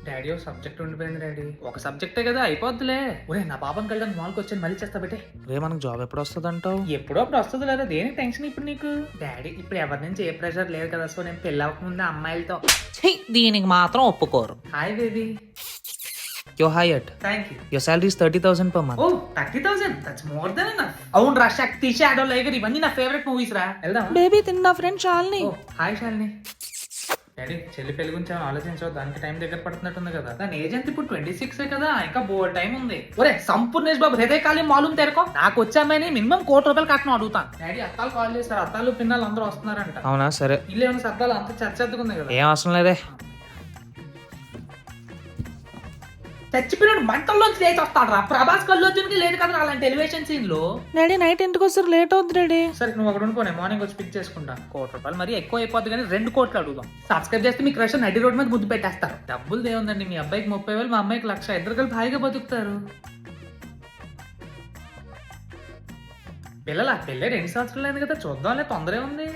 Daddy ఒక subject ఉండిపోయింది daddy. ఒక సబ్జెక్టే కదా అయిపోద్దులే. ఒరే నా పాపం కళ్ళని మాల్కి వచ్చాను మళ్ళీ చేస్తా బట్టే. రే మనకు జాబ్ ఎప్పుడు వస్తుంది అంటావు? ఎప్పుడో అప్పుడు వస్తుంది లేదా, దేనికి టెన్షన్ ఇప్పుడు నీకు? డాడీ ఇప్పుడు ఎవరి నుంచి ఏ ప్రెషర్ లేదు కదా, సో నేను పెళ్ళి అవ్వకముందే అమ్మాయిలతో. దీనికి మాత్రం ఒప్పుకోరు. Hi baby. You're hired. Thank you. Your salary is 30,000 per month. ఓ 30,000 దట్స్ మోర్ దెన్ ఎనఫ్. అవును రా, శక్తి, షాడో, లైగర్ ఇవన్నీ నా ఫేవరెట్ మూవీస్ రా. వెళ్దాం. బేబీ తిన్న ఫ్రెండ్ షాల్ని. ఓ హాయ్ శాలిని. డాడీ చెల్లి పెళ్లి గురించి ఏమైనా ఆలోచించావు? దానికి టైం దగ్గర పడుతున్నట్టుంది కదా. దాని ఏజ్ ఎంత ఇప్పుడు? 26 కదా, ఇంకా బోర్ టైం ఉంది. ఒరే సంపూర్ణేష్ బాబు హృదయకాలి మాలూమ్ తెరకో. నాకు వచ్చామని మినిమం ₹1,00,00,000 కట్నం అడుగుతాను. డాడీ అత్తాలు కాల్ చేస్తారు, అత్తాలు పిన్నలు అందరూ వస్తున్నారంట. అవునా, సరే. ఇల్లు ఏమైనా సర్దాలు అంత చర్చద్దుకుంది కదా. ఏం అవసరం లేదే. చచ్చిపోయినాడు మంటల్లోంచి లేచి వస్తాడు రా. ప్రభాస్ కల్లోజన్కి లేదు కదా అలాంటి ఎలివేషన్ సీన్ లో. డాడీ నైట్ ఇంటికి వస్తారు, లేట్ అవుతుంది డాడీ. సరే నువ్వు అక్కడ ఉండిపోనే, మార్నింగ్ వచ్చి పిక్ చేసుకుంటా. ₹1,00,00,000 మరి ఎక్కువ అయిపోద్ది కానీ 2 కోట్లు అడుగుదాం. సబ్స్క్రైబ్ చేస్తే మీ క్రష్ నడి రోడ్ మీద ముద్దు పెట్టేస్తారు. డబ్బులు దేవుందండి, మీ అబ్బాయికి 30,000, మా అమ్మాయికి 1,00,000, ఇద్దరు కలిపి హాయిగా బతుకుతారు. పిల్లల పెళ్ళే 2 సంవత్సరాలు అయింది కదా, చూద్దాంలే, తొందరే ఉంది.